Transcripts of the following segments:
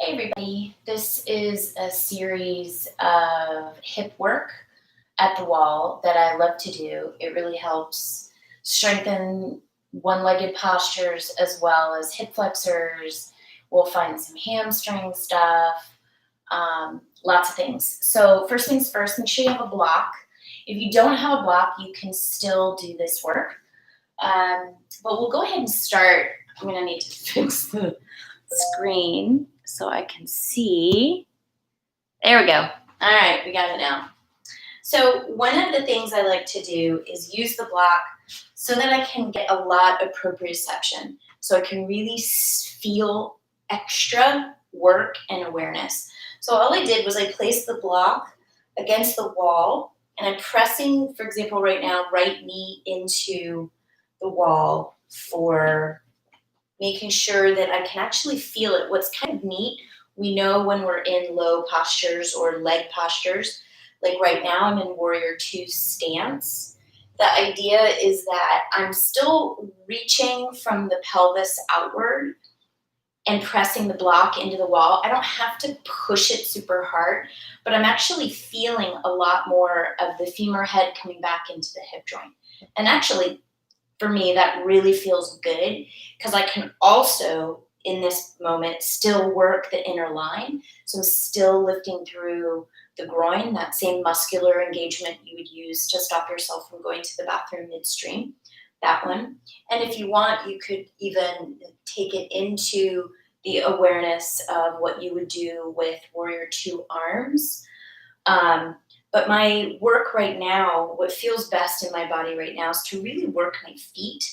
Hey everybody, this is a series of hip work at the wall that I love to do. It really helps strengthen one-legged postures as well as hip flexors. We'll find some hamstring stuff, lots of things. So first things first, make sure you have a block. If you don't have a block, you can still do this work. But we'll go ahead and start. I'm gonna need to fix the screen so I can see. There we go. All right, we got it now. So one of the things I like to do is use the block so that I can get a lot of proprioception. So I can really feel extra work and awareness. So all I did was I placed the block against the wall and I'm pressing, for example, right now, right knee into the wall for making sure that I can actually feel it. What's kind of neat, we know when we're in low postures or leg postures, like right now I'm in Warrior Two stance. The idea is that I'm still reaching from the pelvis outward and pressing the block into the wall. I don't have to push it super hard, but I'm actually feeling a lot more of the femur head coming back into the hip joint. And actually, for me, that really feels good because I can also, in this moment, still work the inner line. So I'm still lifting through the groin, that same muscular engagement you would use to stop yourself from going to the bathroom midstream, that one. And if you want, you could even take it into the awareness of what you would do with Warrior Two arms. But my work right now, what feels best in my body right now is to really work my feet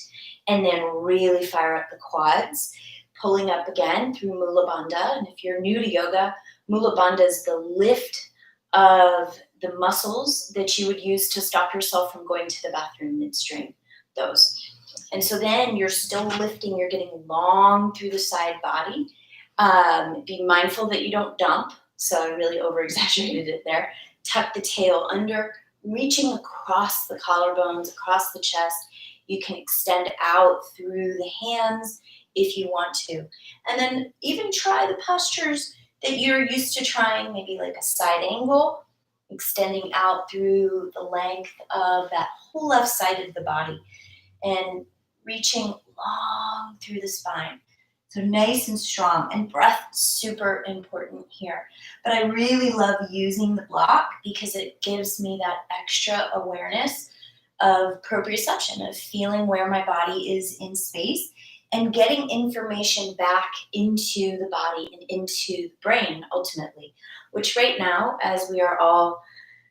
and then really fire up the quads, pulling up again through Mula Bandha. And if you're new to yoga, Mula Bandha is the lift of the muscles that you would use to stop yourself from going to the bathroom midstream, those. And so then you're still lifting, you're getting long through the side body. Be mindful that you don't dump. So I really over-exaggerated it there. Tuck the tail under, reaching across the collarbones, across the chest. You can extend out through the hands if you want to. And then even try the postures that you're used to trying, maybe like a side angle, extending out through the length of that whole left side of the body and reaching long through the spine. So nice and strong, and breath super important here. But I really love using the block because it gives me that extra awareness of proprioception, of feeling where my body is in space and getting information back into the body and into the brain ultimately, which right now, as we are all,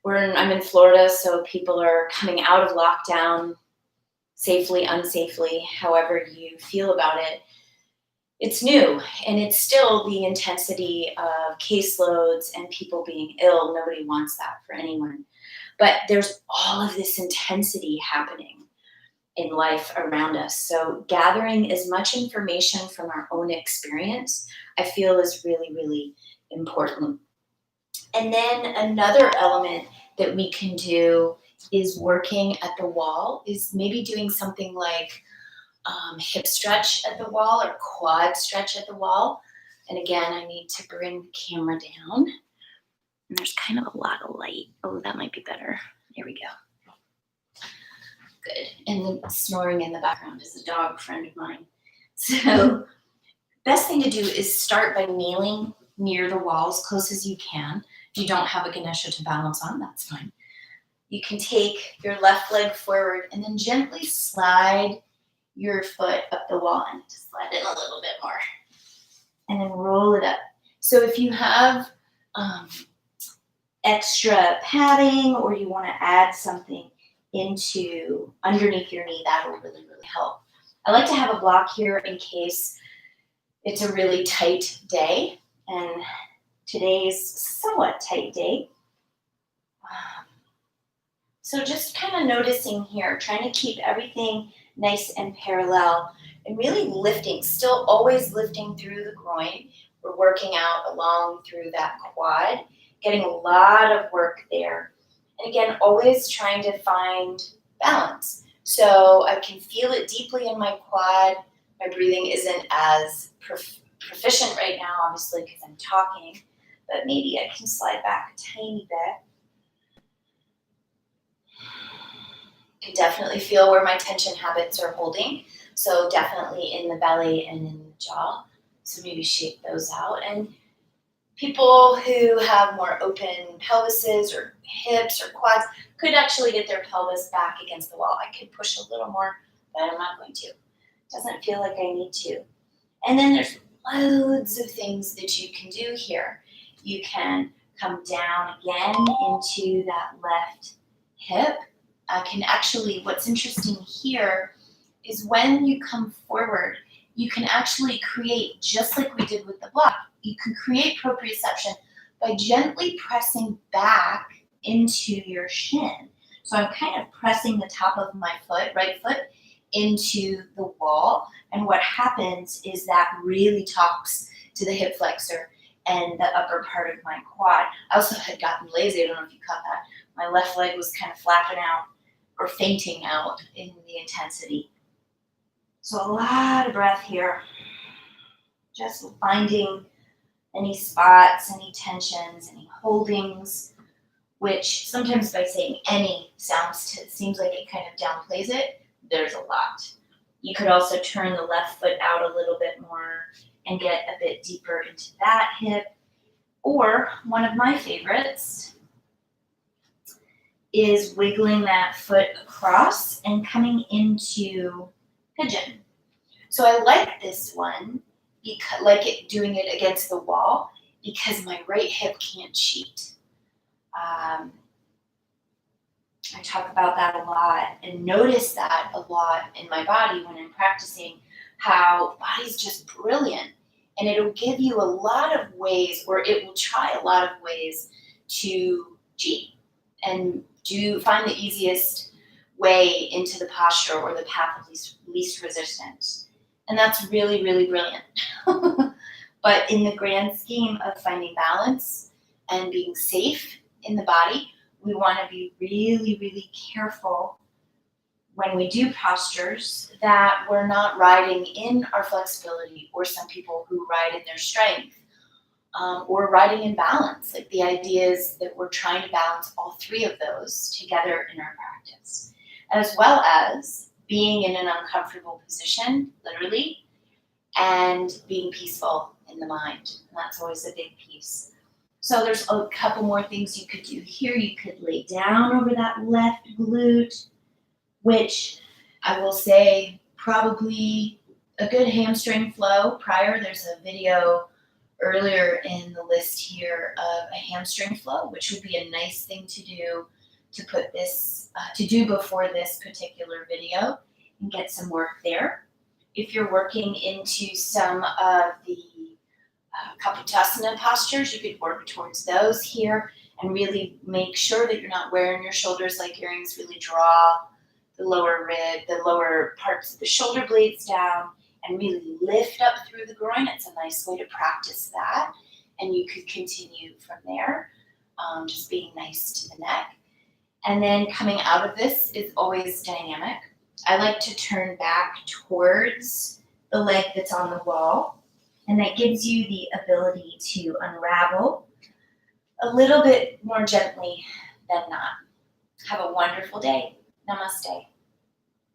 I'm in Florida, so people are coming out of lockdown safely, unsafely, however you feel about it. It's new, and it's still the intensity of caseloads and people being ill. Nobody wants that for anyone. But there's all of this intensity happening in life around us. So gathering as much information from our own experience, I feel is really, really important. And then another element that we can do is working at the wall, is maybe doing something like hip stretch at the wall or quad stretch at the wall. And again, I need to bring the camera down. And there's kind of a lot of light. Oh, that might be better. There we go. Good. And the snoring in the background is a dog friend of mine. So best thing to do is start by kneeling near the wall as close as you can. If you don't have a Ganesha to balance on, that's fine. You can take your left leg forward and then gently slide your foot up the wall and just slide it a little bit more and then roll it up. So if you have extra padding or you want to add something into underneath your knee, that will really, really help. I like to have a block here in case it's a really tight day, and today's somewhat tight day. So just kind of noticing here, trying to keep everything nice and parallel and really lifting, still always lifting through the groin. We're working out along through that quad, getting a lot of work there. And again, always trying to find balance. So I can feel it deeply in my quad. My breathing isn't as proficient right now, obviously, because I'm talking, but maybe I can slide back a tiny bit. I can definitely feel where my tension habits are holding. So definitely in the belly and in the jaw. So maybe shake those out. And people who have more open pelvises or hips or quads could actually get their pelvis back against the wall. I could push a little more, but I'm not going to. Doesn't feel like I need to. And then there's loads of things that you can do here. You can come down again into that left hip. What's interesting here is when you come forward, you can actually create, just like we did with the block, you can create proprioception by gently pressing back into your shin. So I'm kind of pressing the top of my foot, right foot, into the wall. And what happens is that really talks to the hip flexor and the upper part of my quad. I also had gotten lazy. I don't know if you caught that. My left leg was kind of flapping out or fainting out in the intensity. So a lot of breath here. Just finding any spots, any tensions, any holdings, which sometimes by saying any seems like it kind of downplays it. There's a lot. You could also turn the left foot out a little bit more and get a bit deeper into that hip. Or one of my favorites is wiggling that foot across and coming into pigeon. So I like this one, because doing it against the wall, because my right hip can't cheat. I talk about that a lot and notice that a lot in my body when I'm practicing, how body's just brilliant. And it'll give you a lot of ways, or it will try a lot of ways to cheat and find the easiest way into the posture or the path of least resistance. And that's really, really brilliant. But in the grand scheme of finding balance and being safe in the body, we want to be really, really careful when we do postures that we're not riding in our flexibility, or some people who ride in their strength, or riding in balance. Like, the idea is that we're trying to balance all three of those together in our practice, as well as being in an uncomfortable position, literally, and being peaceful in the mind. And that's always a big piece. So there's a couple more things you could do here. You could lay down over that left glute, which I will say probably a good hamstring flow prior. There's a video earlier in the list here of a hamstring flow, which would be a nice thing to do to do before this particular video and get some work there. If you're working into some of the Kapotasana postures, you could work towards those here and really make sure that you're not wearing your shoulders like earrings. Really draw the lower rib, the lower parts of the shoulder blades down, and really lift up through the groin. It's a nice way to practice that. And you could continue from there, just being nice to the neck. And then coming out of this is always dynamic. I like to turn back towards the leg that's on the wall, and that gives you the ability to unravel a little bit more gently than not. Have a wonderful day. Namaste.